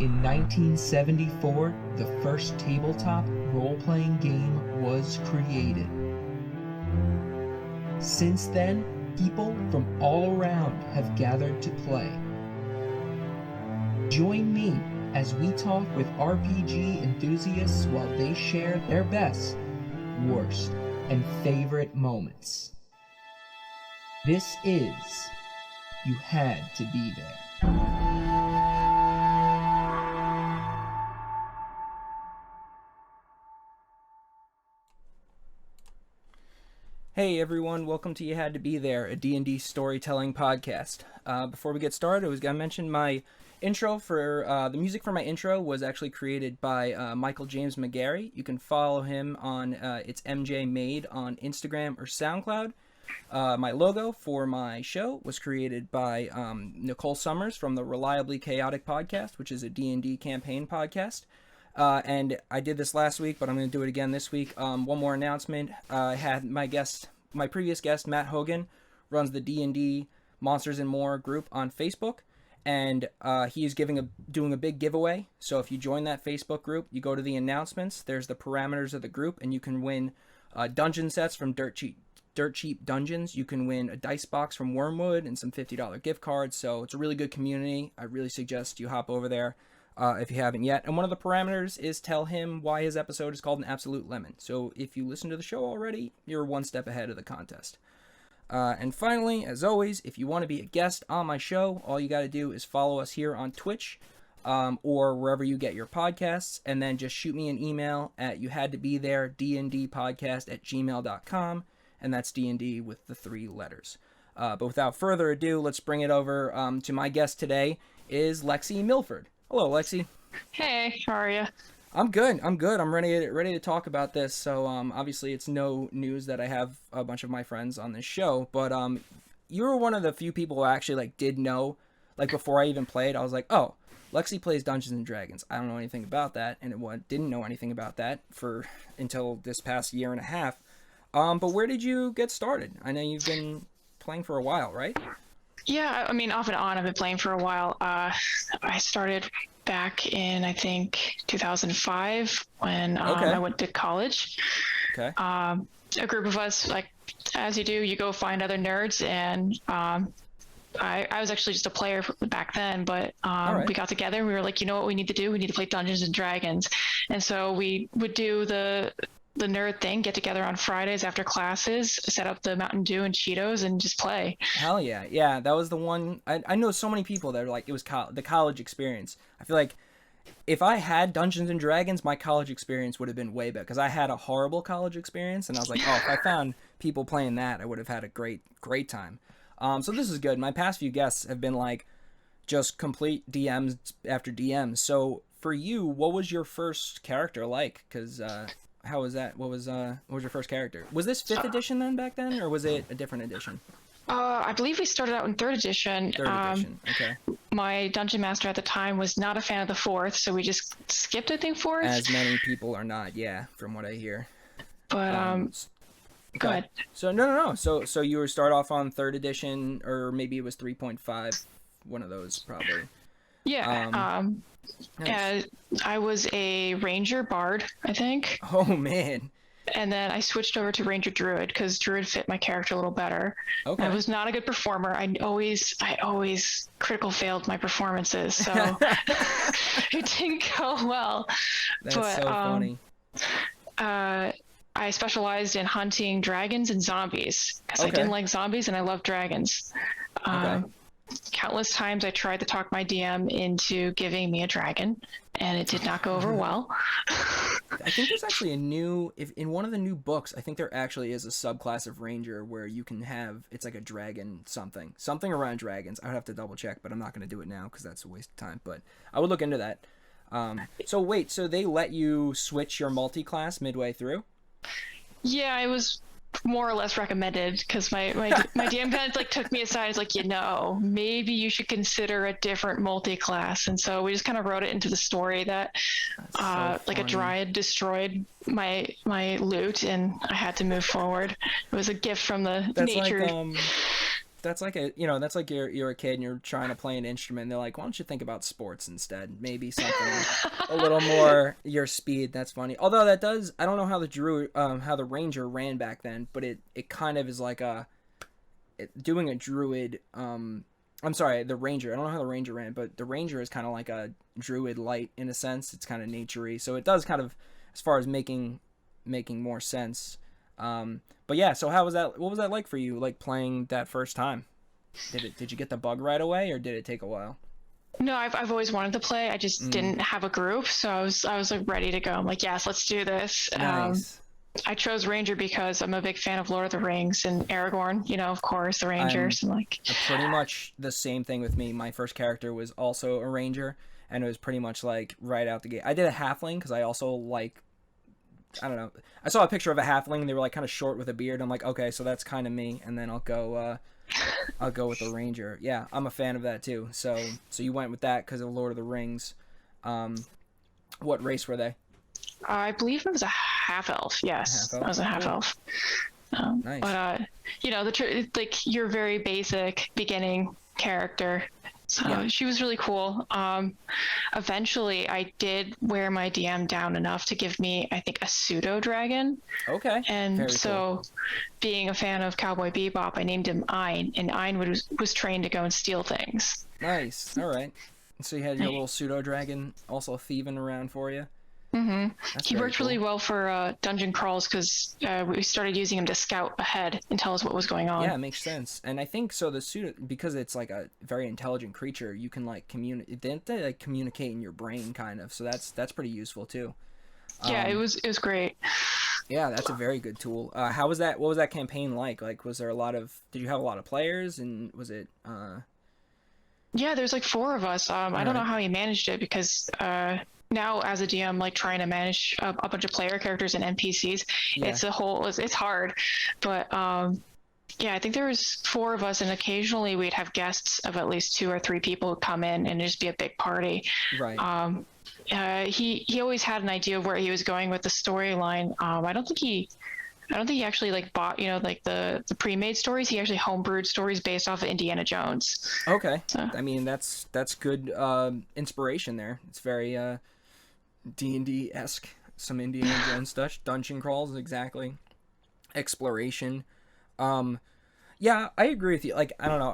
In 1974, the first tabletop role-playing game was created. Since then, people from all around have gathered to play. Join me as we talk with RPG enthusiasts while they share their best, worst, and favorite moments. This is You Had to Be There. Hey everyone, welcome to You Had to Be There, a D&D storytelling podcast. Before we get started, I was going to mention my intro for, the music for my intro was actually created by Michael James McGarry. You can follow him on, it's MJ Made on Instagram or SoundCloud. My logo for my show was created by Nicole Summers from the Reliably Chaotic Podcast, which is a D&D campaign podcast. And I did this last week, but I'm going to do it again this week. One more announcement. I had my previous guest, Matt Hogan, runs the D&D Monsters and More group on Facebook. And he is doing a big giveaway. So if you join that Facebook group, you go to the announcements, there's the parameters of the group, and you can win dungeon sets from Dirt Cheap Dungeons. You can win a dice box from Wormwood and some $50 gift cards. So it's a really good community. I really suggest you hop over there if you haven't yet. And one of the parameters is tell him why his episode is called An Absolute Lemon. So if you listen to the show already, you're one step ahead of the contest. And finally, as always, if you want to be a guest on my show, all you got to do is follow us here on Twitch or wherever you get your podcasts, and then just shoot me an email at youhadtobethere@gmail.com, and that's D&D with the 3 letters. But without further ado, let's bring it over to my guest today is Lexi Milford. Hello, Lexi. Hey, how are you? I'm good. I'm ready to talk about this. So, obviously, it's no news that I have a bunch of my friends on this show, but you were one of the few people who actually did know, before I even played. I was like, oh, Lexi plays Dungeons and Dragons. I don't know anything about that, and didn't know anything about that until this past year and a half. But where did you get started? I know you've been playing for a while, right? Yeah, I mean, off and on, I've been playing for a while. I started back in, I think, 2005 when I went to college. Okay. A group of us, as you do, you go find other nerds, and I was actually just a player back then, but right. We got together and we were like, you know what we need to do? We need to play Dungeons and Dragons. And so we would do the nerd thing, get together on Fridays after classes, set up the Mountain Dew and Cheetos, and just play. Hell yeah. Yeah, that was the one. I know so many people that are like, it was the college experience. I feel like if I had Dungeons and Dragons, my college experience would have been way better, because I had a horrible college experience, and I was like, oh, if I found people playing that, I would have had a great time. So this is good. My past few guests have been just complete DMs after DMs. So for you, what was your first character like? Because how was that? What was your first character? Was this 5th edition then back then, or was it a different edition? I believe we started out in 3rd edition. 3rd edition, okay. My dungeon master at the time was not a fan of the 4th, so we just skipped, I think, 4th. As many people are not, yeah, from what I hear. But, okay. Go ahead. So, no. So you were start off on 3rd edition, or maybe it was 3.5, one of those, probably. Yeah, nice. I was a ranger bard, I think. Oh, man. And then I switched over to ranger druid because druid fit my character a little better. Okay. I was not a good performer. I always critical failed my performances, so it didn't go well. That's so funny. I specialized in hunting dragons and zombies because I didn't like zombies and I love dragons. Countless times I tried to talk my DM into giving me a dragon, and it did not go over well. I think there's actually in one of the new books, I think there actually is a subclass of ranger where you can have, it's like a dragon something around dragons. I would have to double check, but I'm not going to do it now because that's a waste of time, but I would look into that. So wait, so they let you switch your multi-class midway through? Yeah, it was more or less recommended because my DM kind of took me aside. It's like, maybe you should consider a different multi-class. And so we just kind of wrote it into the story that a dryad destroyed my loot and I had to move forward. It was a gift from the nature. that's like that's like you're a kid and you're trying to play an instrument and they're like, why don't you think about sports instead? Maybe something a little more your speed. That's funny. Although I don't know how the ranger ran back then, but it kind of is like doing a druid. I'm sorry, the ranger. I don't know how the ranger ran, but the ranger is kind of like a druid light in a sense. It's kind of naturey, so it does kind of, as far as making more sense. But yeah, so how was that? What was that like for you, like playing that first time? Did you get the bug right away, or did it take a while? No, I've always wanted to play. I just didn't have a group, so I was like ready to go. I'm like, yes, let's do this. Nice. I chose Ranger because I'm a big fan of Lord of the Rings and Aragorn, of course, the Rangers. And like pretty much the same thing with me. My first character was also a Ranger, and it was pretty much like right out the gate. I did a halfling because I also like, I don't know. I saw a picture of a halfling and they were like kind of short with a beard. I'm like, okay, so that's kind of me. And then I'll go with the Ranger. Yeah, I'm a fan of that too. So you went with that because of Lord of the Rings. What race were they? I believe it was a half elf. Yes, I was a half elf. Nice. But like your very basic beginning character. So yeah. She was really cool. Eventually, I did wear my DM down enough to give me, I think, a pseudo dragon. Okay. And very so, cool. Being a fan of Cowboy Bebop, I named him Ein, and Ein was trained to go and steal things. Nice. All right. So you had your little pseudo dragon also thieving around for you. Mm-hmm. He worked really well for dungeon crawls because we started using him to scout ahead and tell us what was going on. Yeah, it makes sense. And I think so the pseudo, because it's like a very intelligent creature, you can like communicate. Didn't they like communicate in your brain kind of? So that's pretty useful too. Yeah, it was great. Yeah, that's a very good tool. How was that? What was that campaign like? Like, was there a lot of? Did you have a lot of players? And was it? Yeah, there's like 4 of us. I don't know how he managed it because now as a DM, like trying to manage a bunch of player characters and NPCs, it's hard. But yeah, I think there was 4 of us, and occasionally we'd have guests of at least 2 or 3 people come in, and it'd just be a big party. Right. He always had an idea of where he was going with the storyline. I don't think he actually like bought like the pre-made stories. He actually homebrewed stories based off of Indiana Jones. Okay. So. I mean that's good inspiration there. It's very D&D-esque, some Indiana Jones stuff, dungeon crawls, exactly, exploration. Yeah, I agree with you. Like, I don't know,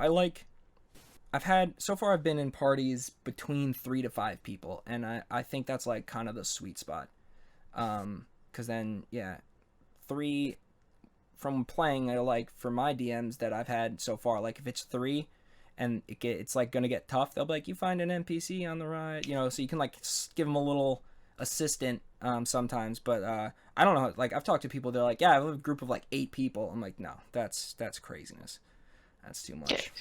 I've been in parties between 3 to 5 people, and I think that's like kind of the sweet spot. Because then, yeah, 3 from playing, like for my DMs that I've had so far, like if it's 3 and it's like gonna get tough, they'll be like, you find an NPC on the ride, so you can like give them a little assistant sometimes. But I don't know, like I've talked to people, they're like, yeah, I have a group of like 8 people. I'm like, no, that's craziness. That's too much.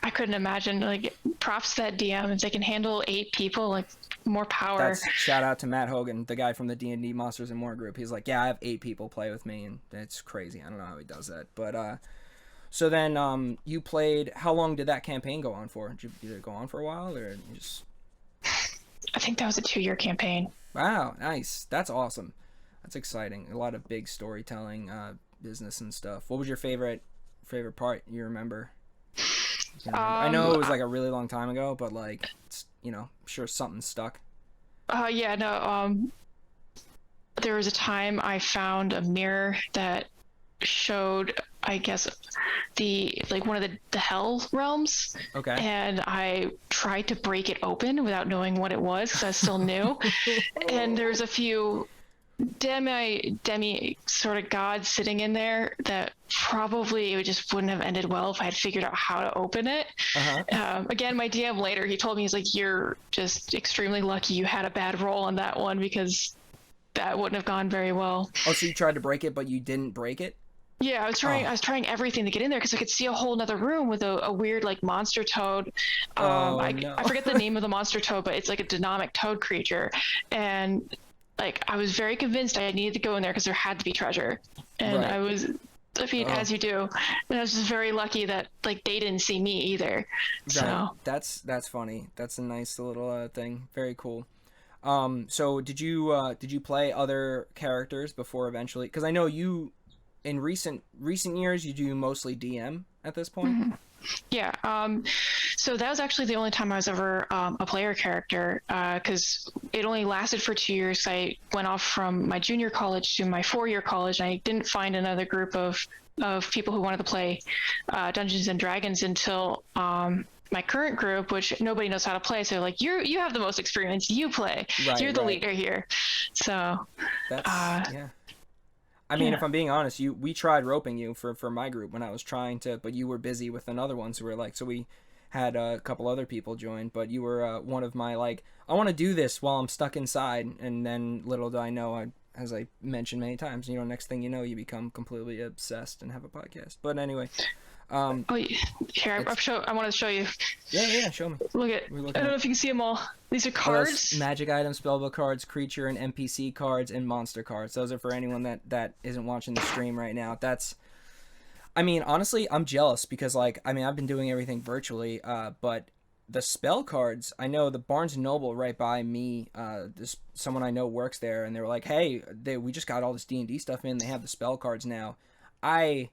I couldn't imagine. Like, props to that DM, if they can handle 8 people, like more power. Shout out to Matt Hogan, the guy from the D&D Monsters and More group. He's like, yeah, I have 8 people play with me, and it's crazy. I don't know how he does that. But so then you played. How long did that campaign go on for? Did it go on for a while, or you just? I think that was a 2-year campaign. Wow, nice. That's awesome. That's exciting. A lot of big storytelling, business and stuff. What was your favorite part you remember? I know it was like a really long time ago, but like, it's, I'm sure something stuck. Yeah, no. There was a time I found a mirror that showed, I guess, one of the hell realms. Okay. And I tried to break it open without knowing what it was because I was still new. And there's a few demi sort of gods sitting in there that probably it just wouldn't have ended well if I had figured out how to open it. Again, my DM later, he told me, he's like, you're just extremely lucky you had a bad roll on that one because that wouldn't have gone very well. Oh, so you tried to break it, but you didn't break it? Yeah, I was trying everything to get in there because I could see a whole nother room with a weird like monster toad. I forget the name of the monster toad, but it's like a dynamic toad creature. And like, I was very convinced I needed to go in there because there had to be treasure. And right. As you do. And I was just very lucky that like they didn't see me either. Right. So that's funny. That's a nice little thing. Very cool. So did you play other characters before eventually? Because I know you, in recent years, you do mostly DM, at this point? Yeah. So that was actually the only time I was ever a player character, because it only lasted for 2 years. I went off from my junior college to my 4-year college. And I didn't find another group of people who wanted to play Dungeons and Dragons until my current group, which nobody knows how to play. So like, you have the most experience. You play. Right, You're the leader here. So that's yeah. I mean, if I'm being honest, we tried roping you for my group when I was trying to, but you were busy with another one. So we were like, so we had a couple other people join, but you were one of my, like, I want to do this while I'm stuck inside. And then little do I know, as I mentioned many times, next thing you know, you become completely obsessed and have a podcast. But anyway. Here, I want to show you. Yeah, show me. Look at, I don't know if you can see them all. These are cards. Magic items, spellbook cards, creature and NPC cards, and monster cards. Those are for anyone that isn't watching the stream right now. I mean, honestly, I'm jealous because, like, I mean, I've been doing everything virtually, but the spell cards, I know the Barnes & Noble right by me, someone I know works there, and they were like, hey, we just got all this D&D stuff in. They have the spell cards now. I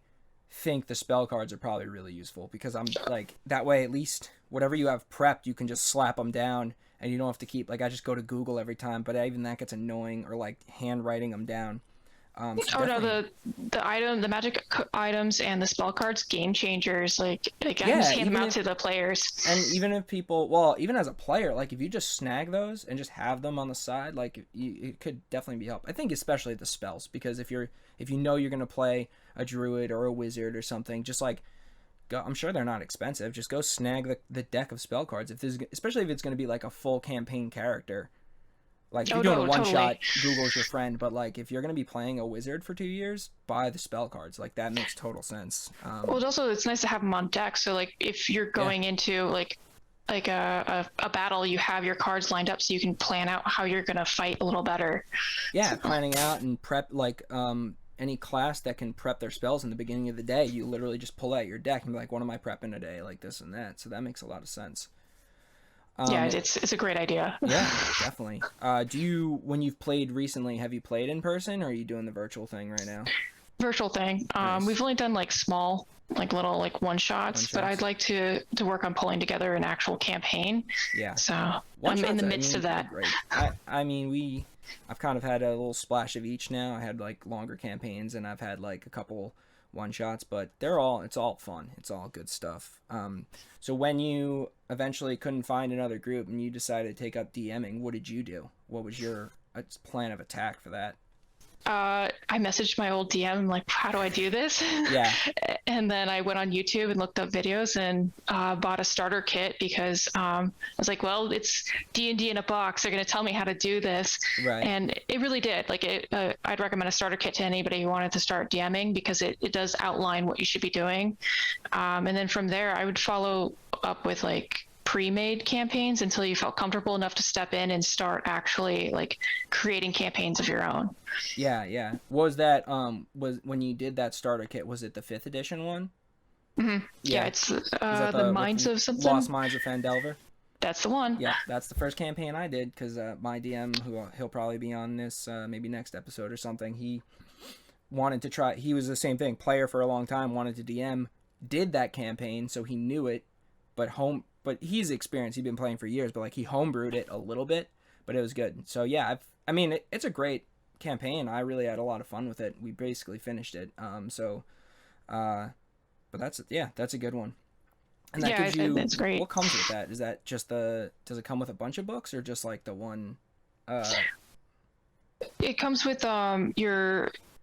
think the spell cards are probably really useful because I'm like, that way at least whatever you have prepped, you can just slap them down and you don't have to keep, like, I just go to Google every time, but even that gets annoying, or like handwriting them down. No, the magic items and the spell cards, game changers. Like I just hand them out to the players. And even if people, well, even as a player, like if you just snag those and just have them on the side, like it could definitely be help. I think especially the spells, because if you know you're gonna play a druid or a wizard or something, just like go. I'm sure they're not expensive. Just go snag the deck of spell cards. Especially if it's gonna be like a full campaign character. Like, if you're doing a one-shot, Google's your friend, but, like, if you're going to be playing a wizard for 2 years, buy the spell cards. Like, that makes total sense. Well, also, it's nice to have them on deck, so, like, if you're going into, like a battle, you have your cards lined up so you can plan out how you're going to fight a little better. Yeah, planning out and prep, like, any class that can prep their spells in the beginning of the day, you literally just pull out your deck and be like, what am I prepping today? Like, this and that. So that makes a lot of sense. Yeah, it's a great idea. Yeah, definitely. When you've played recently, have you played in person, or are you doing the virtual thing right now? Virtual thing. Nice. We've only done like small, like little, like one shots, but I'd like to work on pulling together an actual campaign. Yeah. So I'm in the midst of that. Great. I mean, I've kind of had a little splash of each now. I had like longer campaigns, and I've had like a couple one shots, but it's all fun. It's all good stuff. So when you eventually couldn't find another group and you decided to take up DMing, what did you do? What was your plan of attack for that? I messaged my old DM, like, how do I do this? Yeah. And then I went on YouTube and looked up videos and bought a starter kit because I was like, well, it's D&D in a box. They're going to tell me how to do this. Right. And it really did. Like, I'd recommend a starter kit to anybody who wanted to start DMing because it does outline what you should be doing. And then from there, I would follow up with, like, pre-made campaigns until you felt comfortable enough to step in and start actually like creating campaigns of your own. Yeah. Was that was when you did that starter kit, was it the 5th edition one? Mm-hmm. Yeah, it's the Minds of something. Lost Minds of Phandelver. That's the one. Yeah, that's the first campaign I did because my DM, who he'll probably be on this maybe next episode or something, he wanted to try. He was the same thing, player for a long time, wanted to DM, did that campaign, so he knew it, but he's experienced. He'd been playing for years, but like he homebrewed it a little bit, but it was good. So yeah, it's a great campaign. I really had a lot of fun with it. We basically finished it. But that's a good one. And that gives you, that's great. What comes with that? Is that just does it come with a bunch of books or just like the one? It comes with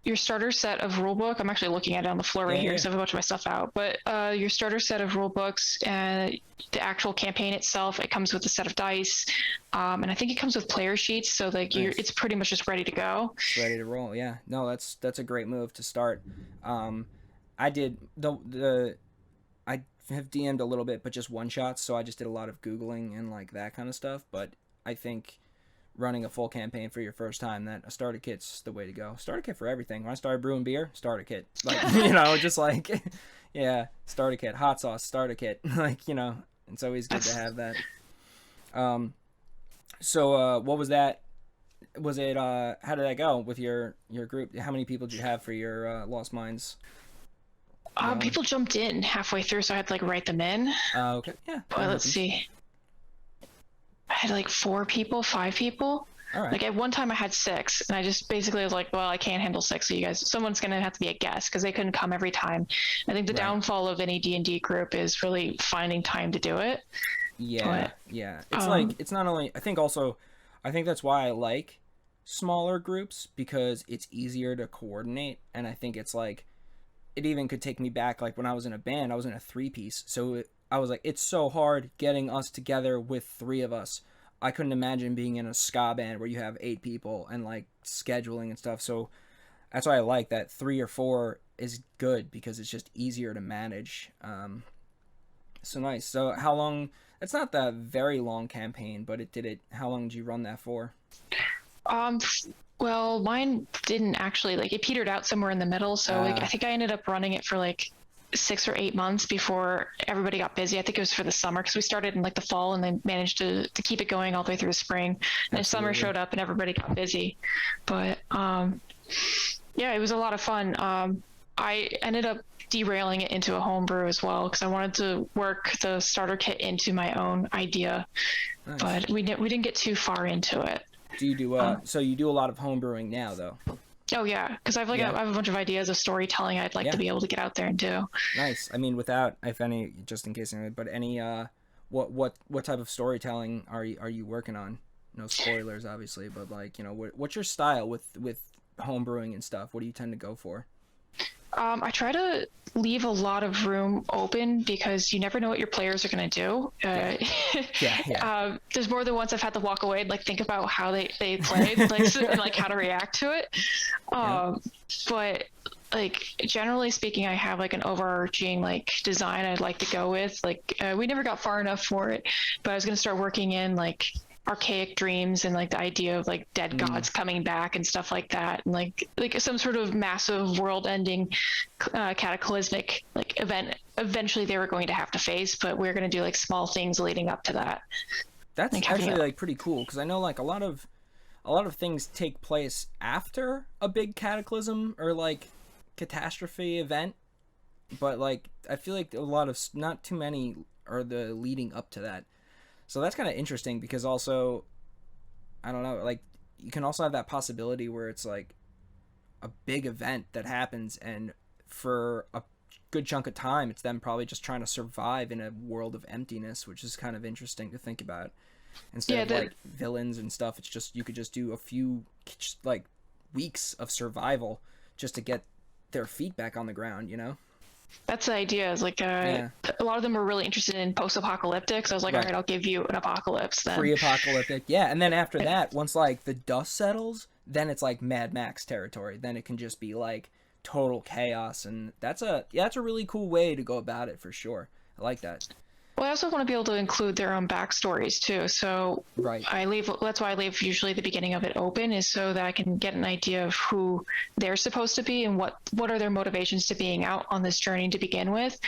your starter set of rulebook. I'm actually looking at it on the floor right here, so I have a bunch of my stuff out. But your starter set of rulebooks and the actual campaign itself, it comes with a set of dice, and I think it comes with player sheets. So like it's pretty much just ready to go. Ready to roll, yeah. No, that's a great move to start. I did I have DM'd a little bit, but just one shots. So I just did a lot of Googling and like that kind of stuff. But I think running a full campaign for your first time, that a starter kit's the way to go. Starter kit for everything. When I started brewing beer, starter kit. Like, just like, yeah, starter kit. Hot sauce, starter kit. Like, it's always good to have that. So what was that? Was it, how did that go with your group? How many people did you have for your Lost Minds? People jumped in halfway through, so I had to like write them in. Okay. Yeah. But let's see. I had like 5 people. All right. Like at one time I had 6, and I just basically was like, well, I can't handle 6, so you guys, someone's going to have to be a guest, because they couldn't come every time. I think the downfall of any D&D group is really finding time to do it. Yeah, yeah. It's like, it's not only, I think that's why I like smaller groups, because it's easier to coordinate. And I think it's like, it even could take me back, like when I was in a band, I was in a 3-piece. So I was like, it's so hard getting us together with 3 of us. I couldn't imagine being in a ska band where you have 8 people and like scheduling and stuff. So that's why I like that 3 or 4 is good, because it's just easier to manage. So nice. So how long? It's not that very long campaign, but how long did you run that for? Well, mine didn't actually, like, it petered out somewhere in the middle. So like, I think I ended up running it for like 6 or 8 months before everybody got busy. I think it was for the summer, because we started in like the fall and then managed to keep it going all the way through the spring. And then summer showed up and everybody got busy. But yeah, it was a lot of fun. I ended up derailing it into a homebrew as well, because I wanted to work the starter kit into my own idea. Nice. But we didn't get too far into it. Do you do so you do a lot of homebrewing now though? Oh yeah, because I have a bunch of ideas of storytelling I'd like to be able to get out there and do. Nice. I mean, without, if any, just in case, but any what type of storytelling are you working on? No spoilers, obviously, but like, you know, what's your style with homebrewing and stuff? What do you tend to go for? I try to leave a lot of room open, because you never know what your players are going to do. There's more than once I've had to walk away and like think about how they played, like, and like how to react to it. But like, generally speaking, I have like an overarching like design I'd like to go with. Like, we never got far enough for it, but I was going to start working in like archaic dreams and like the idea of like dead gods coming back and stuff like that, and like some sort of massive world-ending cataclysmic like event eventually they were going to have to face, but we're going to do like small things leading up to that. That's like, actually like pretty cool, because I know like a lot of things take place after a big cataclysm or like catastrophe event, but like I feel like a lot of, not too many are the leading up to that. So that's kind of interesting, because also, I don't know, like, you can also have that possibility where it's like a big event that happens, and for a good chunk of time, it's them probably just trying to survive in a world of emptiness, which is kind of interesting to think about. Instead of like villains and stuff, it's just, you could just do a few like weeks of survival just to get their feet back on the ground, you know? That's the idea. Is like a lot of them are really interested in post-apocalyptic. So I was like, all right, I'll give you an apocalypse then. Pre-apocalyptic, yeah. And then after that, once like the dust settles, then it's like Mad Max territory. Then it can just be like total chaos, and that's a really cool way to go about it for sure. I like that. Well, I also want to be able to include their own backstories too. So that's why I leave usually the beginning of it open, is so that I can get an idea of who they're supposed to be and what are their motivations to being out on this journey to begin with.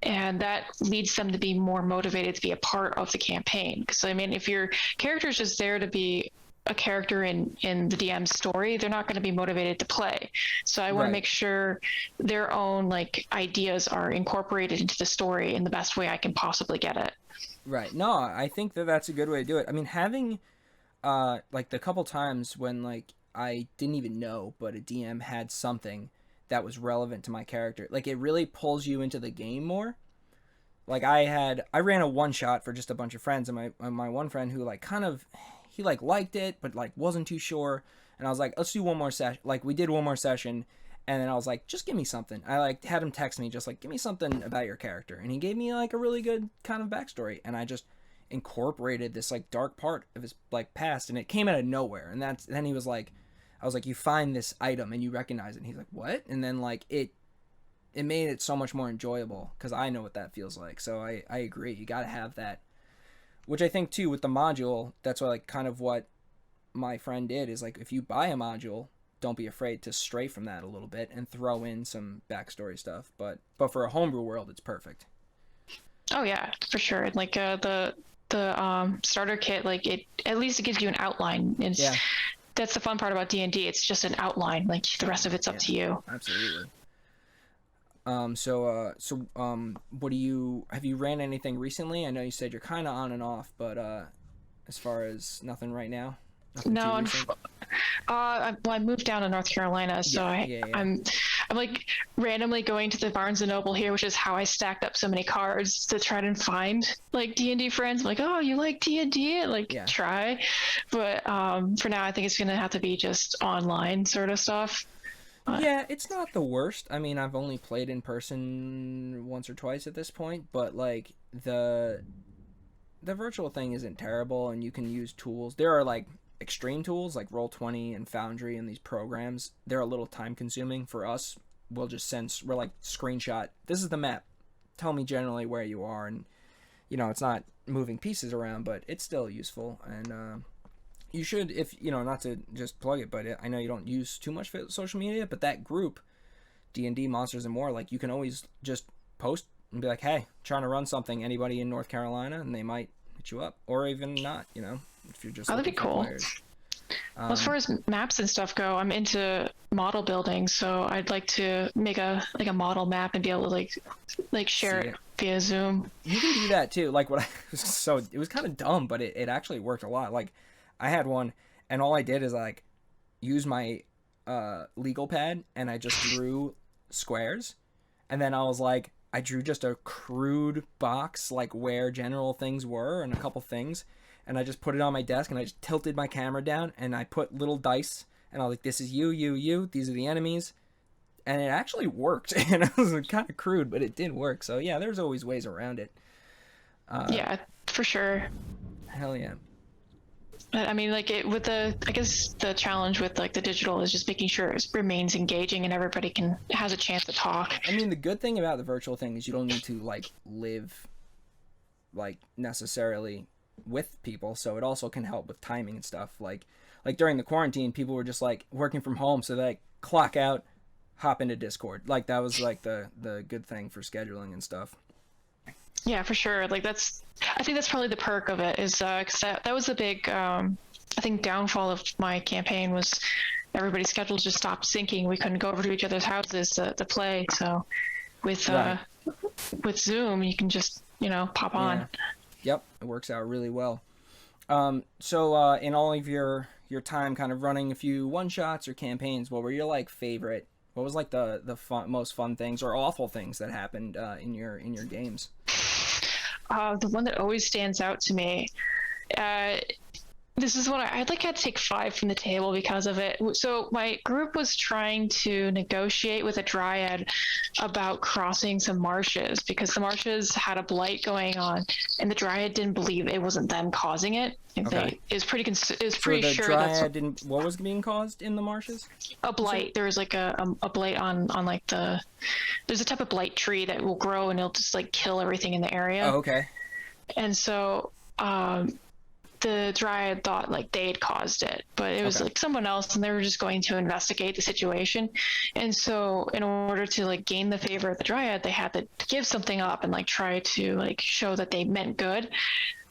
And that leads them to be more motivated to be a part of the campaign. Because I mean, if your character is just there to be a character in the DM's story, they're not going to be motivated to play. So I want to make sure their own like ideas are incorporated into the story in the best way I can possibly get it. Right. No, I think that's a good way to do it. I mean, having like the couple times when like I didn't even know, but a DM had something that was relevant to my character, like it really pulls you into the game more. Like I ran a one shot for just a bunch of friends, and my one friend who like kind of, he like liked it, but like wasn't too sure. And I was like, let's do one more session. Like we did one more session, and then I was like, just give me something. I like had him text me, just like, give me something about your character. And he gave me like a really good kind of backstory. And I just incorporated this like dark part of his like past, and it came out of nowhere. And then he was like, I was like, you find this item and you recognize it. And he's like, what? And then like it made it so much more enjoyable, because I know what that feels like. So I agree. You got to have that. Which I think too with the module, that's what like kind of what my friend did, is like, if you buy a module, don't be afraid to stray from that a little bit and throw in some backstory stuff. But for a homebrew world, it's perfect. Oh yeah, for sure. Like the starter kit, like it at least it gives you an outline. That's the fun part about D&D. It's just an outline. Like the rest of it's up to you. Absolutely. What do you, have you ran anything recently? I know you said you're kind of on and off, but as far as nothing right now? Nothing No, too recent? I moved down to North Carolina, so I'm like randomly going to the Barnes and Noble here, which is how I stacked up so many cards to try and find like D&D friends. I'm like, oh, you like D&D? Like, try. But for now, I think it's gonna have to be just online sort of stuff. Yeah, it's not the worst. I mean, I've only played in person once or twice at this point, but like the virtual thing isn't terrible, and you can use tools. There are like extreme tools like Roll20 and Foundry and these programs. They're a little time consuming for us. We're like screenshot, this is the map, tell me generally where you are, and it's not moving pieces around, but it's still useful. And you should, if not to just plug it, but I know you don't use too much social media, but that group, D&D Monsters and More, like you can always just post and be like, hey, trying to run something, anybody in North Carolina, and they might hit you up, or even not, if you're just that'd be cool. Well, as far as maps and stuff go, I'm into model building, so I'd like to make a model map and be able to like share it via Zoom. You can do that too. Like it was kind of dumb, but it actually worked a lot. Like I had one, and all I did is like use my legal pad, and I just drew squares, and then I was like, I drew just a crude box like where general things were and a couple things. And I just put it on my desk, and I just tilted my camera down, and I put little dice, and I was like, this is you, these are the enemies. And it actually worked. And it was kind of crude, but it did work. So yeah, there's always ways around it. Yeah, for sure. Hell yeah. I mean, like I guess the challenge with like the digital is just making sure it remains engaging and everybody has a chance to talk. I mean, the good thing about the virtual thing is you don't need to like live like necessarily with people, so it also can help with timing and stuff. Like during the quarantine, people were just like working from home, so they like clock out, hop into Discord. Like that was like the good thing for scheduling and stuff. Yeah, for sure. Like I think that's probably the perk of it is because that was the big I think downfall of my campaign was everybody's schedules just stopped syncing. We couldn't go over to each other's houses to play. So with Zoom, you can just pop on. Yeah. Yep, it works out really well. So in all of your time kind of running a few one-shots or campaigns, what were your like favorite, what was like the most fun things or awful things that happened in your games? The one that always stands out to me, this is what I'd like had to take 5 from the table because of it. So my group was trying to negotiate with a dryad about crossing some marshes because the marshes had a blight going on, and the dryad didn't believe it wasn't them causing it. Okay. It was pretty So pretty the sure dryad didn't. What was being caused in the marshes? A blight. There was like a blight on like there's a type of blight tree that will grow and it'll just like kill everything in the area. Oh, okay. And so the dryad thought like they had caused it, but it was like someone else, and they were just going to investigate the situation. And so in order to like gain the favor of the dryad, they had to give something up and like try to like show that they meant good.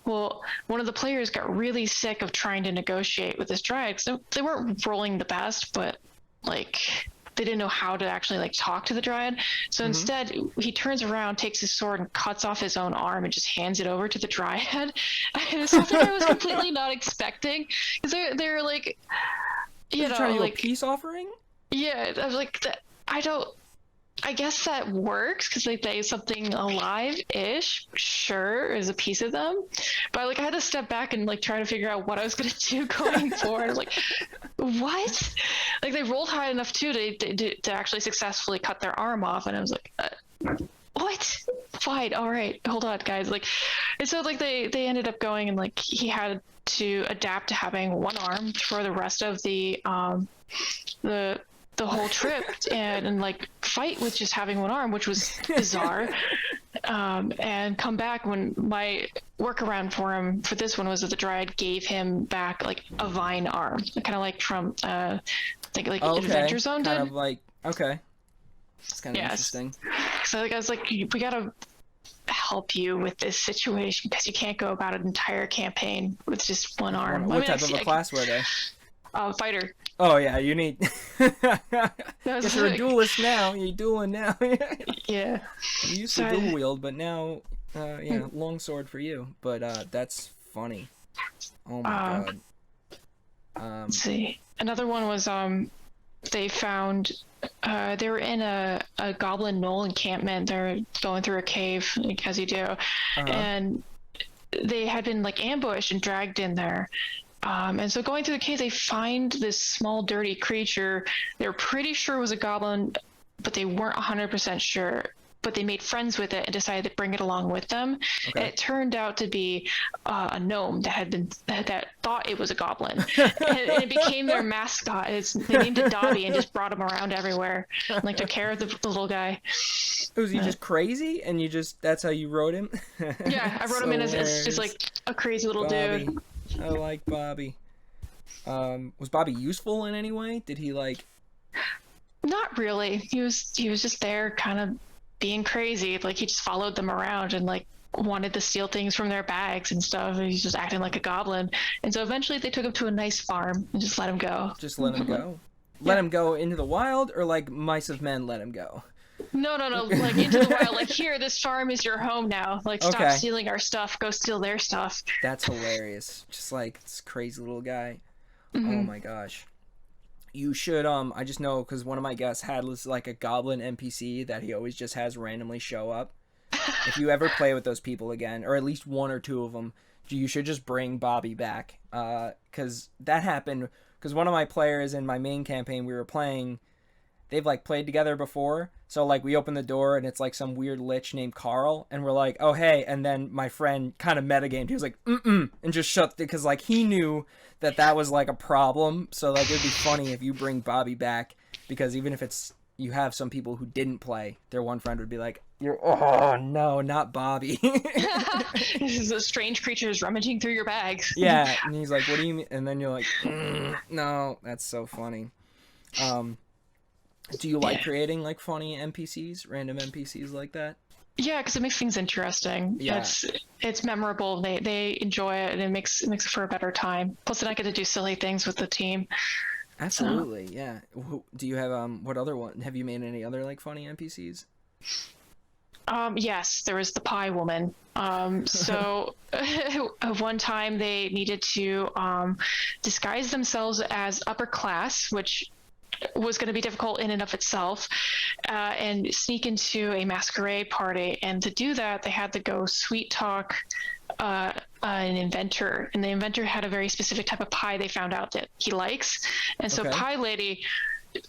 Well, one of the players got really sick of trying to negotiate with this dryad, so they weren't rolling the best, but like they didn't know how to actually like talk to the dryad. So instead he turns around, takes his sword and cuts off his own arm and just hands it over to the dryad. And it's something I was completely not expecting, because they're like, trying to do like a peace offering. Yeah, I was like, I guess that works because they something alive-ish, sure, is a piece of them. But like I had to step back and like try to figure out what I was gonna do going forward. I was like, what? Like they rolled high enough too to actually successfully cut their arm off, and I was like, what? Fine, all right, hold on, guys. Like, and so like they ended up going, and like he had to adapt to having one arm for the rest of the whole trip, and like fight with just having one arm, which was bizarre. And come back when my workaround for him for this one was that the dryad gave him back like a vine arm, kind of like from I think like Adventure Zone did. Kind of like, okay, it's kind of interesting. So like I was like, we gotta help you with this situation because you can't go about an entire campaign with just one arm. What type of a class were they? Fighter. Oh yeah, you need. Guess you're a like- duelist now. You're dueling now. Yeah. You used So to dual wield, but now, yeah, long sword for you. But that's funny. Oh my god. Let's see. Another one was they found they were in a goblin knoll encampment. They're going through a cave, like, as you do, and they had been like ambushed and dragged in there. And so going through the cave, they find this small, dirty creature. They're pretty sure it was a goblin, but they weren't 100% sure. But they made friends with it and decided to bring it along with them. Okay. And it turned out to be a gnome that thought it was a goblin, and it became their mascot. They named it Dobby and just brought him around everywhere, and, like, took care of the little guy. Was he just crazy, and that's how you wrote him? Yeah, I wrote him in as just like a crazy little Bobby. dude. I like Bobby. Was Bobby useful in any way? Did he like? Not really. He was just there, kind of being crazy. Like, he just followed them around and like wanted to steal things from their bags and stuff. And he's just acting like a goblin. And so eventually they took him to a nice farm and just let him go. Just let him go. Let him go into the wild, or like mice of men let him go. No, like into the wild. Like, here, this farm is your home now. Like, stop Okay. stealing our stuff. Go steal their stuff. That's hilarious. Just like this crazy little guy. Mm-hmm. Oh my gosh. You should I just know because one of my guests had like a goblin NPC that he always just has randomly show up. If you ever play with those people again, or at least one or two of them, you should just bring Bobby back. Because that happened because one of my players in my main campaign we were playing, they've like played together before. So like we open the door and it's like some weird lich named Carl, and we're like, oh hey, and then my friend kind of metagamed. He was like, and just shut because like he knew that was like a problem. So like it'd be funny if you bring Bobby back, because even if it's you have some people who didn't play, their one friend would be like, oh no, not Bobby. This is a strange creature is rummaging through your bags. Yeah, and he's like, what do you mean? And then you're like, no, that's so funny. Do you like creating like funny NPCs, random NPCs like that? Yeah, because it makes things interesting. Yeah. It's memorable. They enjoy it, and it makes it for a better time. Plus, then I get to do silly things with the team. Absolutely, yeah. Do you have what other one? Have you made any other like funny NPCs? Yes, there was the pie woman. So one time they needed to disguise themselves as upper class, which was going to be difficult in and of itself, and sneak into a masquerade party. And to do that, they had to go sweet talk an inventor, and the inventor had a very specific type of pie they found out that he likes. And so Pie Lady,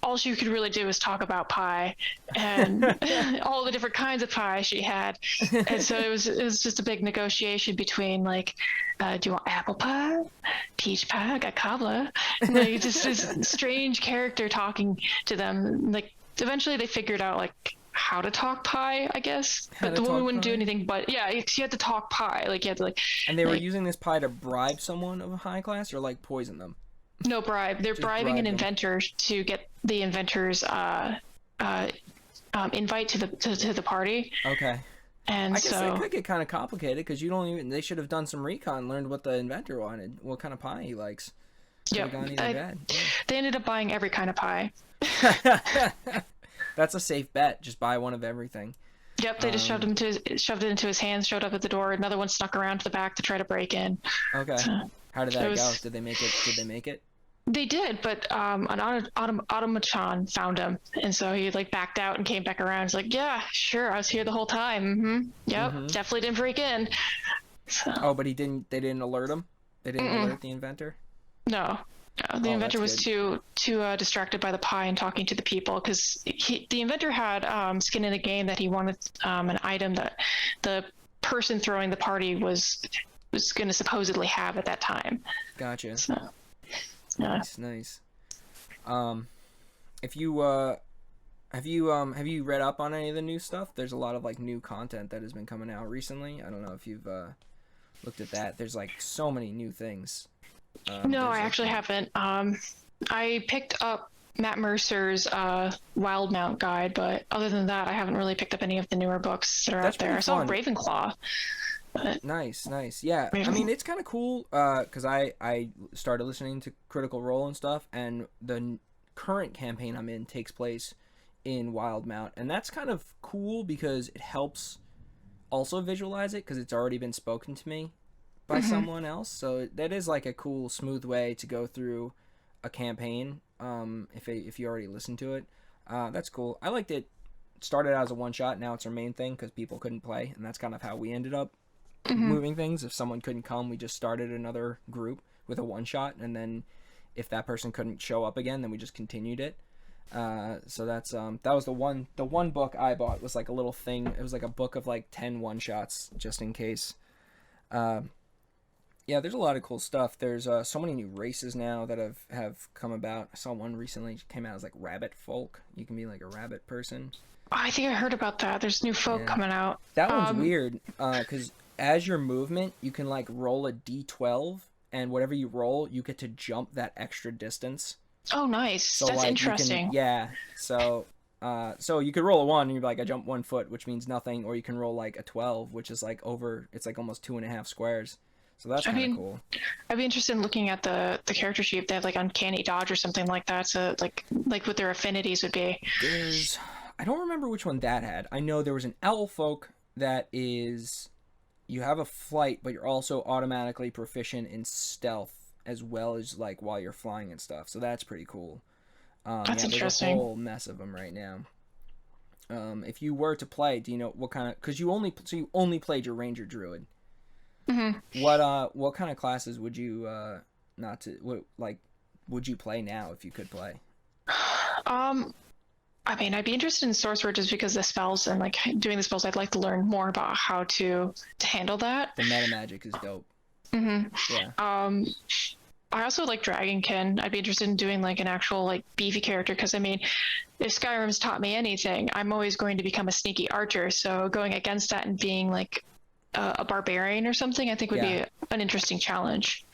all she could really do was talk about pie and all the different kinds of pie she had. And so it was just a big negotiation between like, do you want apple pie, peach pie? I got cobbler. And like, just this strange character talking to them. Like, eventually they figured out like how to talk pie, I guess. But the woman wouldn't do anything but, she had to talk pie. Like, you had to like. And they were using this pie to bribe someone of a high class, or like poison them? No bribe. They're bribing an inventor to get the inventor's invite to the party. Okay. And I guess that could get kind of complicated because they should have done some recon, learned what the inventor wanted, what kind of pie he likes. Yeah. They ended up buying every kind of pie. That's a safe bet. Just buy one of everything. Yep, they just shoved it into his hands, showed up at the door. Another one snuck around to the back to try to break in. Okay. How did that go? Did they make it? They did, but an automaton found him, and so he like backed out and came back around. He's like, "Yeah, sure, I was here the whole time. Yep, definitely didn't break in." So. Oh, but they didn't alert him. They didn't alert the inventor. No, the inventor was too distracted by the pie and talking to the people, because the inventor had skin in the game that he wanted an item that the person throwing the party was going to supposedly have at that time. Gotcha. So, yeah. Nice. If you have you read up on any of the new stuff? There's a lot of like new content that has been coming out recently. I don't know if you've looked at that. There's like so many new things. No, I actually haven't. I picked up Matt Mercer's Wildmount guide, but other than that, I haven't really picked up any of the newer books that are out there. I saw Ravenclaw. But Nice. Yeah, maybe- I mean, it's kind of cool because I started listening to Critical Role and stuff, and the current campaign I'm in takes place in Wildmount, and that's kind of cool because it helps also visualize it because it's already been spoken to me by someone else. So that is like a cool, smooth way to go through a campaign. If you already listened to it, that's cool. I liked it. Started out as a one shot. Now it's our main thing because people couldn't play, and that's kind of how we ended up moving things. If someone couldn't come, we just started another group with a one shot, and then if that person couldn't show up again, then we just continued it. So that's that was the one book I bought was like a little thing. It was like a book of like 10 one shots just in case. Yeah, there's a lot of cool stuff. There's so many new races now that have come about. I saw one recently came out as like rabbit folk. You can be like a rabbit person. I think I heard about that. There's new folk coming out. That one's weird because as your movement, you can like roll a d12, and whatever you roll, you get to jump that extra distance. Oh, nice. So, That's like, interesting. So you could roll a 1 and you're like, I jump 1 foot, which means nothing, or you can roll like a 12, which is like it's like almost 2.5 squares. So that's kind of cool. I'd be interested in looking at the character sheet if they have like uncanny dodge or something like that. So like what their affinities would be. I don't remember which one that had. I know there was an owl folk that is you have a flight, but you're also automatically proficient in stealth as well as like while you're flying and stuff. So that's pretty cool. That's interesting. There's a whole mess of them right now. If you were to play, do you know what kind of? Because you only played your ranger druid. Mm-hmm. What kind of classes would you would you play now if you could play? I mean, I'd be interested in sorcerer just because the spells and like doing the spells. I'd like to learn more about how to handle that. The meta magic is dope. Mm-hmm. Yeah. I also like Dragonkin. I'd be interested in doing like an actual like beefy character because I mean, if Skyrim's taught me anything, I'm always going to become a sneaky archer. So going against that and being like a barbarian or something, I think would be an interesting challenge.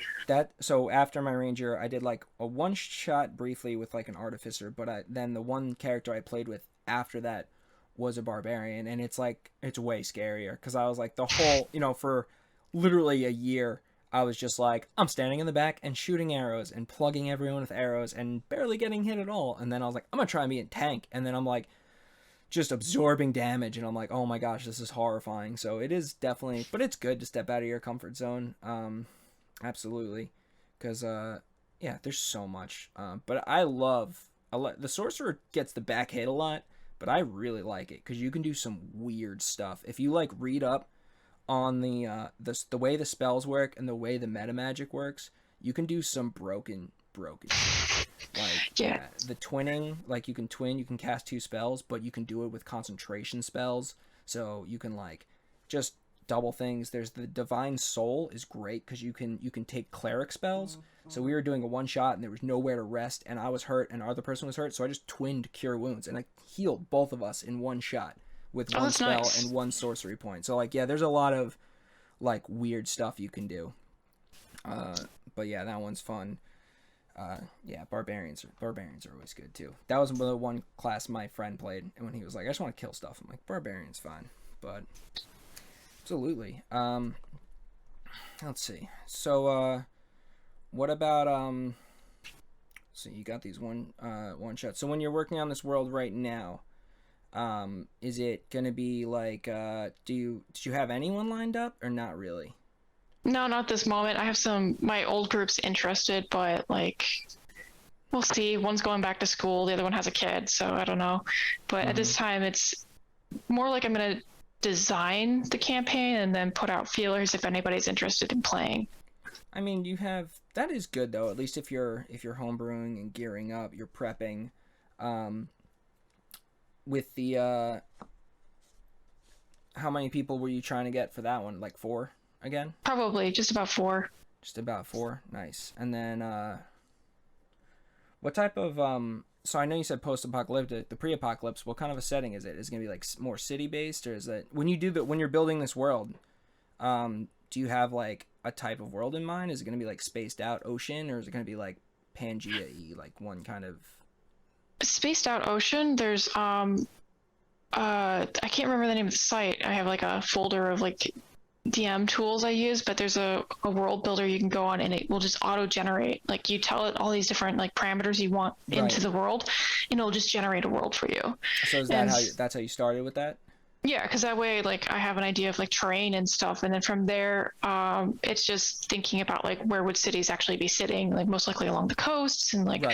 So after my ranger, I did like a one shot briefly with like an artificer, but then the one character I played with after that was a barbarian, and it's way scarier because I was like the whole for literally a year I was just like I'm standing in the back and shooting arrows and plugging everyone with arrows and barely getting hit at all, and then I was like I'm gonna try and be a tank, and then I'm like just absorbing damage, and I'm like oh my gosh, this is horrifying. So it is definitely, but it's good to step out of your comfort zone. Absolutely, because there's so much. But I love the sorcerer gets the back hit a lot, but I really like it because you can do some weird stuff if you like read up on the way the spells work and the way the meta magic works. You can do some broken like the twinning. Like you can cast 2 spells, but you can do it with concentration spells, so you can like just double things. There's the divine soul is great because you can take cleric spells. So we were doing a one shot and there was nowhere to rest, and I was hurt and our other person was hurt, so I just twinned cure wounds and I healed both of us in one shot with one spell nice. And 1 sorcery point. So like there's a lot of like weird stuff you can do. But yeah, that one's fun. Barbarians are always good too. That was the one class my friend played, and when he was like I just want to kill stuff, I'm like barbarian's fine. But absolutely. Let's see. So, what about so you got these one shots. So when you're working on this world right now, is it gonna be like did you have anyone lined up or not really? No, not this moment. I have my old group's interested, but like we'll see. One's going back to school, the other one has a kid, so I don't know. But at this time it's more like I'm gonna design the campaign and then put out feelers if anybody's interested in playing. I mean, that is good though. At least if you're homebrewing and gearing up, you're prepping. With the how many people were you trying to get for that one? Like 4 again? Probably just about 4. Just about 4. Nice. And then what type of so I know you said post-apocalyptic, the pre-apocalypse. What kind of a setting is it? Is it gonna be like more city-based, or is it when you're building this world? Do you have like a type of world in mind? Is it gonna be like spaced out ocean, or is it gonna be like Pangea-y, like one kind of spaced out ocean? There's I can't remember the name of the site. I have like a folder of like DM tools I use, but there's a world builder you can go on, and it will just auto generate. Like, you tell it all these different like parameters you want into the world, and it'll just generate a world for you. So is that that's how you started with that? Yeah, because that way, like, I have an idea of like terrain and stuff, and then from there, it's just thinking about like where would cities actually be sitting, like most likely along the coasts and like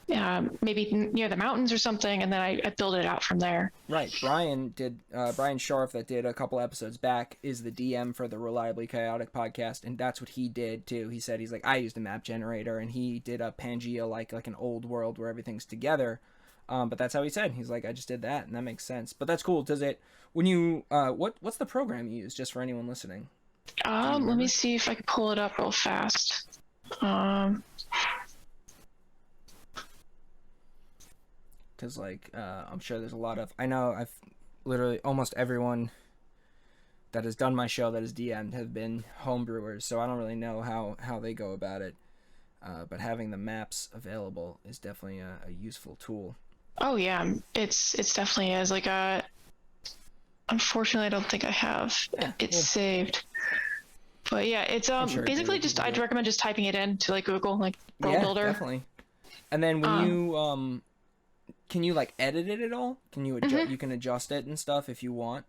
maybe near the mountains or something, and then I build it out from there. Right. Brian Scharf, that did a couple episodes back, is the DM for the Reliably Chaotic podcast, and that's what he did too. He said I used a map generator, and he did a Pangea like an old world where everything's together. But that's how he said. He's like, I just did that, and that makes sense. But that's cool. Does it, when you, what's the program you use, just for anyone listening? Let me see if I can pull it up real fast. Because, like, I'm sure there's a lot of, I know I've literally, almost everyone that has done my show that has DM'd have been homebrewers, so I don't really know how they go about it. But having the maps available is definitely a useful tool. Oh yeah, it's definitely is. Like, unfortunately, I don't think I have it saved. But yeah, it's sure basically just, I'd recommend just typing it in to like Google, like World Builder. Definitely. And then when you can you like edit it at all? Can you you can adjust it and stuff if you want?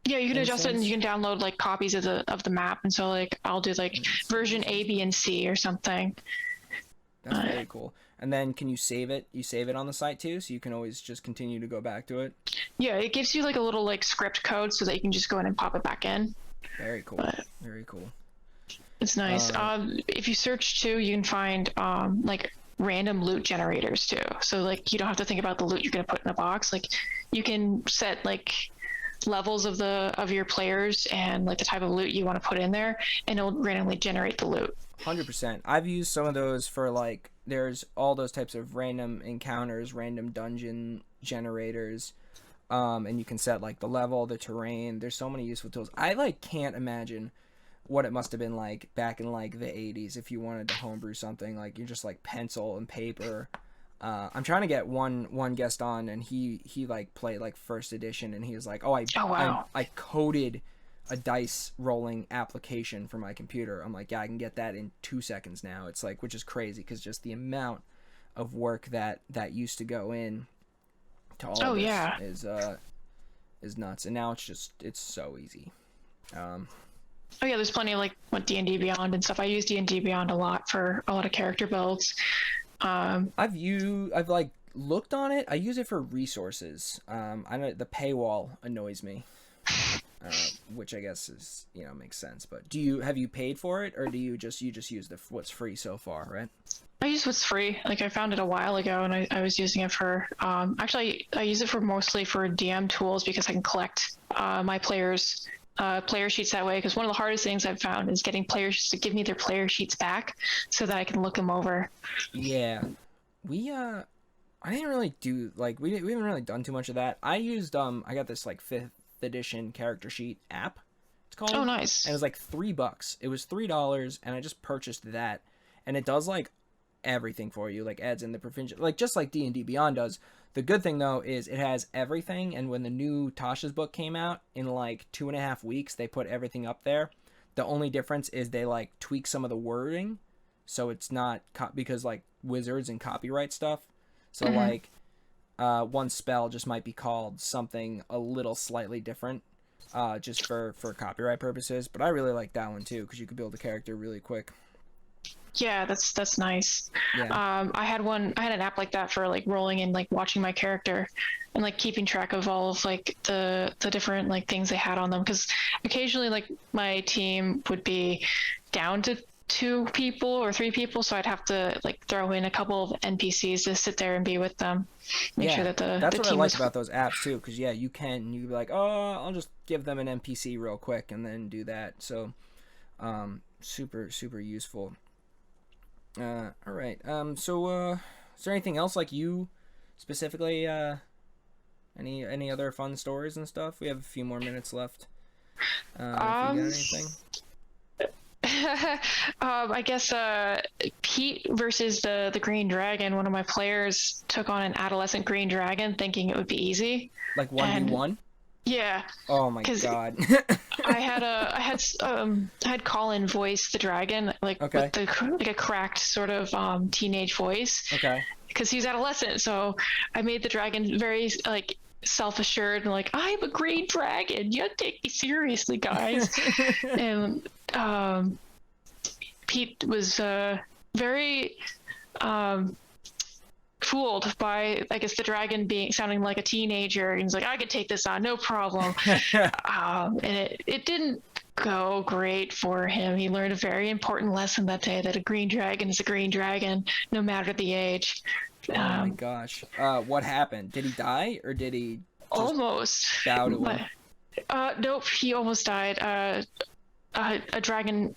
Yeah, you can adjust it, and you can download like copies of the map. And so like I'll do like version A, B, and C or something. That's very cool. And then can you save it? You save it on the site too, so you can always just continue to go back to it? Yeah, it gives you like a little like script code so that you can just go in and pop it back in. Very cool. Very cool. It's nice. If you search too, you can find like random loot generators too. So like you don't have to think about the loot you're going to put in a box. Like you can set like levels of your players and like the type of loot you want to put in there, and it'll randomly generate the loot. 100%. I've used some of those for like, there's all those types of random encounters, random dungeon generators, and you can set like the level, the terrain. There's so many useful tools. I like can't imagine what it must have been like back in like the 80s if you wanted to homebrew something. Like you're just like pencil and paper. I'm trying to get one guest on, and he like played like first edition, and he was like, I coded a dice rolling application for my computer. I'm like, yeah, I can get that in 2 seconds now. It's like, which is crazy because just the amount of work that used to go in to all this is nuts. And now it's so easy. Oh yeah, there's plenty of like what D&D Beyond and stuff. I use D&D Beyond a lot for a lot of character builds. I've like looked on it. I use it for resources. I know the paywall annoys me. Which I guess is, makes sense. But have you paid for it, or do you just use what's free so far, right? I use what's free. Like I found it a while ago, and I was using it for actually I use it for mostly for DM tools because I can collect my players player sheets that way, because one of the hardest things I've found is getting players to give me their player sheets back so that I can look them over. Yeah. I didn't really do like we haven't really done too much of that. I used I got this like 5th edition character sheet app, it's called. Oh, nice. And it was like $3. It was $3, and I just purchased that, and it does like everything for you, like adds in the provincial, like just like D&D Beyond does. The good thing though is it has everything, and when the new Tasha's book came out in like 2.5 weeks, they put everything up there. The only difference is they like tweak some of the wording, so it's not because like wizards and copyright stuff. So like one spell just might be called something a little slightly different, just for copyright purposes. But I really like that one too, because you could build a character really quick. Yeah, that's nice. Yeah. I had an app like that for like rolling and like watching my character and like keeping track of all of like the different like things they had on them, because occasionally like my team would be down to 2 people or 3 people, so I'd have to like throw in a couple of NPCs to sit there and be with them, make sure that that's what team I like about those apps too, because you can be like, oh, I'll just give them an NPC real quick and then do that. So super useful. All right. So is there anything else like you specifically, any other fun stories and stuff? We have a few more minutes left. If you got anything. I guess Pete versus the Green Dragon, one of my players took on an adolescent Green Dragon thinking it would be easy. Like 1v1? Yeah. Oh my god. I had Colin voice the dragon, like Okay. with like a cracked sort of teenage voice. Okay. Because he's adolescent, so I made the dragon very like self-assured and like, I'm a green dragon. You gotta take me seriously, guys. And Pete was very fooled by, I guess, the dragon sounding like a teenager, and he's like, I could take this on, no problem. And it didn't go great for him. He learned a very important lesson that day, that a green dragon is a green dragon, no matter the age. Oh my gosh. What happened? Did he die, or did he almost bow to him? Nope, he almost died. A dragonkin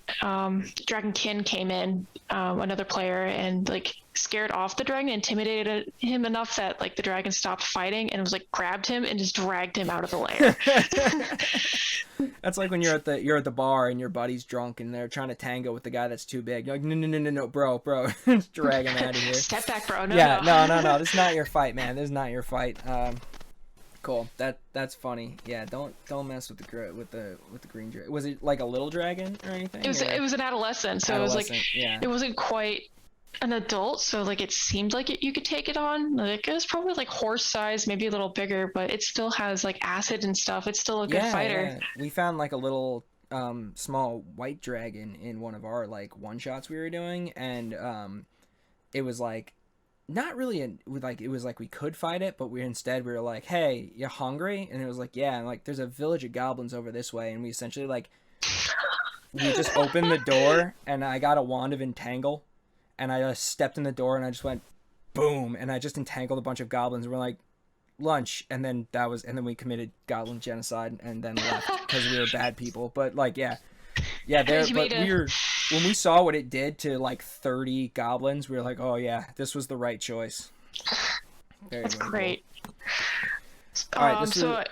came in, another player, and like scared off the dragon, intimidated him enough that like the dragon stopped fighting and was like grabbed him and just dragged him out of the lair. That's like when you're at the bar and your buddy's drunk and they're trying to tango with the guy that's too big. You're like, no, bro, just drag him out of here. Step back, bro. No. This is not your fight, man. This is not your fight. Cool. That's funny. Yeah, don't mess with the green dragon. Was it like a little dragon or anything? It was an adolescent, so it was like, yeah. It wasn't quite an adult, so like it seemed like you could take it on. Like it was probably like horse size, maybe a little bigger, but it still has like acid and stuff. It's still a good fighter. Yeah. We found like a little small white dragon in one of our like one shots we were doing, and it was like not really it was like we could fight it, but we were like, hey, you hungry? And it was like, yeah, and like there's a village of goblins over this way, and we essentially like we just opened the door and I got a wand of entangle. And I just stepped in the door and I just went boom, and I just entangled a bunch of goblins, and we're like, lunch, and then we committed goblin genocide and then left because we were bad people. But like when we saw what it did to like 30 goblins, we were like, oh yeah, this was the right choice. That's great. All right,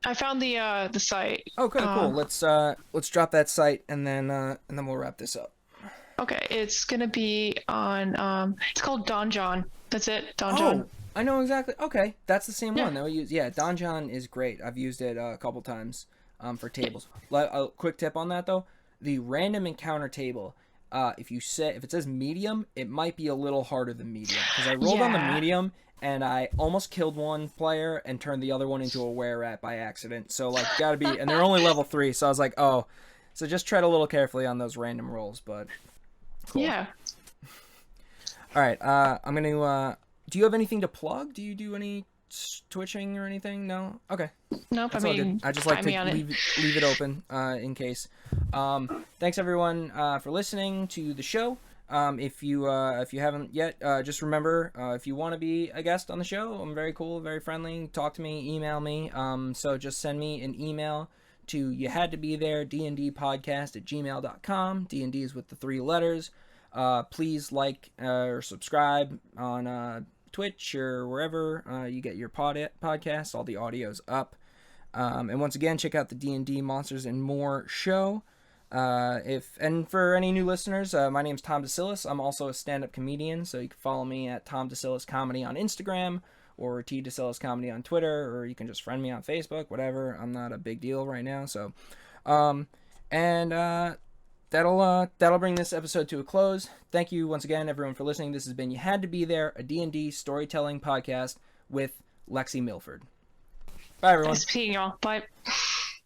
I found the site. Oh, good, cool. Let's drop that site and then we'll wrap this up. Okay, it's gonna be on. It's called Donjon. That's it, Donjon. Oh, I know exactly. Okay, that's the same one that we use. Yeah, Donjon is great. I've used it a couple times for tables. A quick tip on that though: the random encounter table. If it says medium, it might be a little harder than medium, because I rolled on the medium and I almost killed one player and turned the other one into a were-rat by accident. So like, gotta be, and they're only level 3, so I was like, oh, so just tread a little carefully on those random rolls, but. Cool. Yeah. All right. I'm gonna. Do you have anything to plug? Do you do any twitching or anything? No. Okay. Nope. That's all good. I just like to leave it open in case. Thanks everyone for listening to the show. If you haven't yet, just remember, if you want to be a guest on the show, I'm very cool, very friendly. Talk to me, email me. So just send me an email to youhadtobethere dndpodcast@gmail.com. D&D is with the 3 letters. Please like or subscribe on Twitch or wherever you get your podcasts. All the audio's up. And once again, check out the D&D Monsters and More show. And for any new listeners, my name's Tom DeSillis. I'm also a stand-up comedian, so you can follow me at Tom DeSillis Comedy on Instagram, or T DeSillis Comedy on Twitter, or you can just friend me on Facebook, whatever. I'm not a big deal right now, so that'll bring this episode to a close. Thank you once again, everyone, for listening. This has been You Had to Be There, a D&D storytelling podcast with Lexi Milford. Bye, everyone. Nice seeing y'all. Bye.